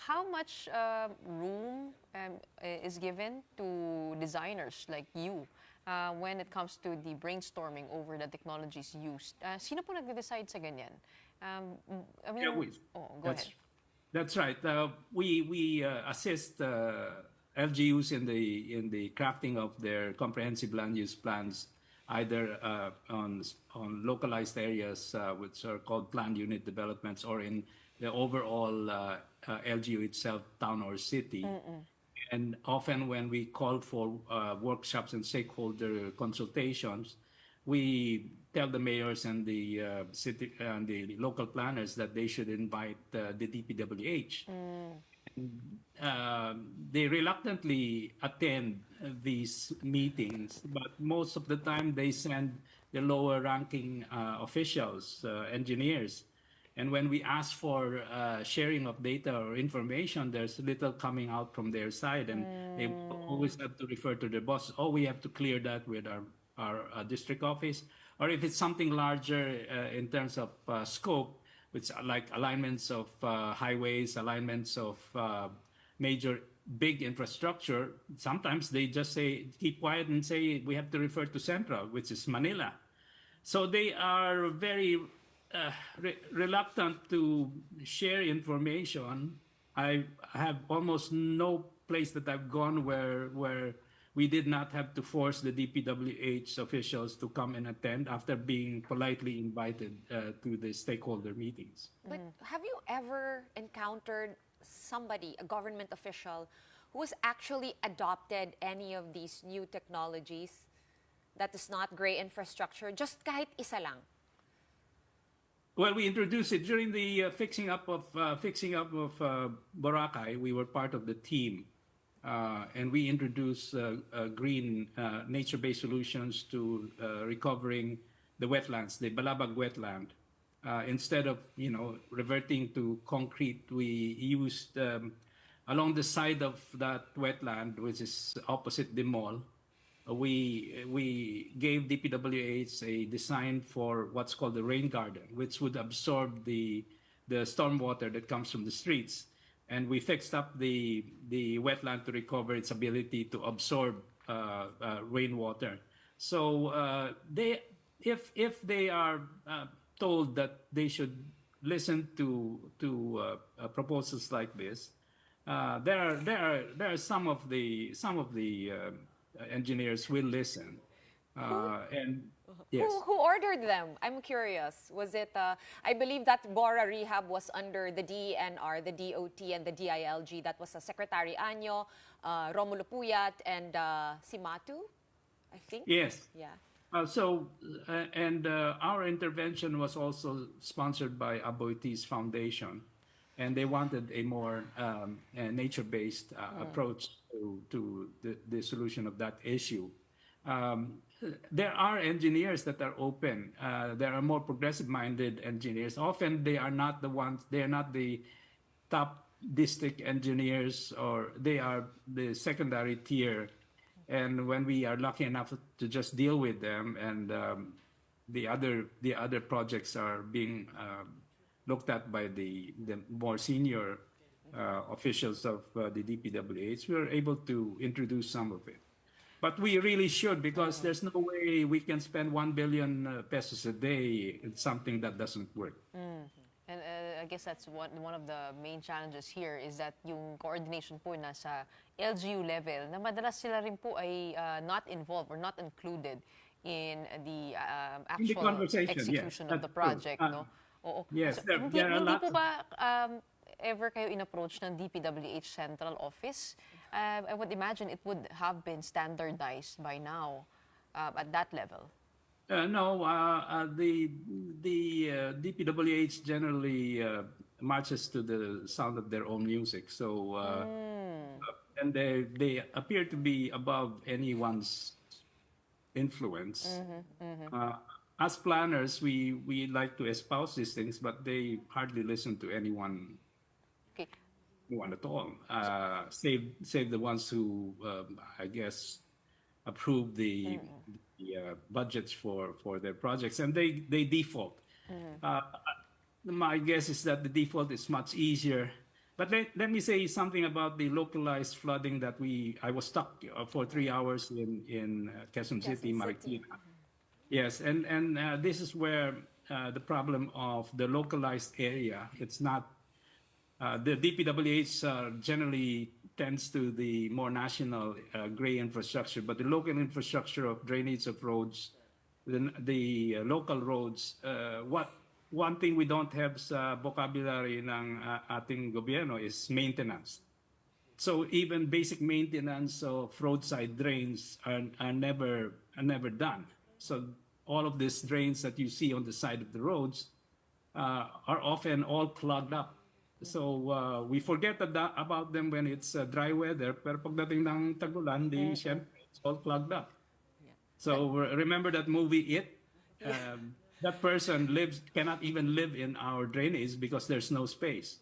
how much room is given to designers like you when it comes to the brainstorming over the technologies used? Sino po nagde-decide sa ganyan? I mean, Yeah, go ahead. that's right. We assist LGUs in the crafting of their comprehensive land use plans, either on localized areas, which are called planned unit developments, or in the overall LGU itself, town or city. And often when we call for workshops and stakeholder consultations, we tell the mayors and the city and the local planners that they should invite the DPWH. They reluctantly attend these meetings, but most of the time they send the lower ranking officials, engineers. And when we ask for sharing of data or information, there's little coming out from their side, and they always have to refer to their boss. Oh, we have to clear that with our district office. Or if it's something larger in terms of scope, which are like alignments of highways, alignments of major big infrastructure, sometimes they just say, keep quiet and say, we have to refer to Central, which is Manila. So they are very reluctant to share information. I have almost no place that I've gone where we did not have to force the DPWH officials to come and attend after being politely invited to the stakeholder meetings. But have you ever encountered somebody, a government official, who has actually adopted any of these new technologies that is not gray infrastructure? Just kahit isa lang. Well, we introduced it during the fixing up of Boracay. We were part of the team, and we introduced green nature-based solutions to recovering the wetlands, the Balabag wetland. Instead of reverting to concrete, we used along the side of that wetland, which is opposite the mall. We gave DPWH a design for what's called the rain garden, which would absorb the stormwater that comes from the streets, and we fixed up the wetland to recover its ability to absorb rainwater. So if they are told that they should listen to proposals like this, there are some of the engineers will listen, and yes. Who ordered them? I'm curious. Was it, I believe that Bora Rehab was under the DENR, the DOT, and the DILG. That was Secretary Año, Romulo Puyat, and Simatu, I think? Yes. Yeah. And our intervention was also sponsored by Aboitiz Foundation, and they wanted a more nature-based approach to the solution of that issue. There are engineers that are open. There are more progressive-minded engineers. Often they are not the top district engineers, or they are the secondary tier. And when we are lucky enough to just deal with them, and the other projects are being looked at by the more senior officials of the DPWH, we are able to introduce some of it. But we really should, because there's no way we can spend 1 billion pesos a day in something that doesn't work. And I guess that's one of the main challenges here is that yung coordination po nasa LGU level, na madalas sila rin po ay not involved or not included in the actual execution of the project, no? Oo. Yes, So, hindi are po ba ever kayo in-approach ng DPWH Central Office? I would imagine it would have been standardized by now at that level. No, the DPWH generally marches to the sound of their own music. So, and they appear to be above anyone's influence. As planners, we like to espouse these things, but they hardly listen to anyone. Okay. Anyone at all. Save the ones who, I guess, approve the budgets for their projects, and they default. My guess is that the default is much easier But let me say something about the localized flooding that I was stuck for 3 hours in Quezon City, Marikina. Yes, and this is where the problem of the localized area, it's not, the DPWH generally tends to the more national gray infrastructure, but the local infrastructure of drainage of roads, the local roads, what one thing we don't have sa vocabulary ng ating gobyerno is maintenance. So even basic maintenance of roadside drains are never done. So all of these drains that you see on the side of the roads are often all clogged up. So we forget about them when it's dry weather, pero pagdating ng tag-ulan, syempre, it's all clogged up. So remember that movie, It? That person cannot even live in our drainage because there's no space.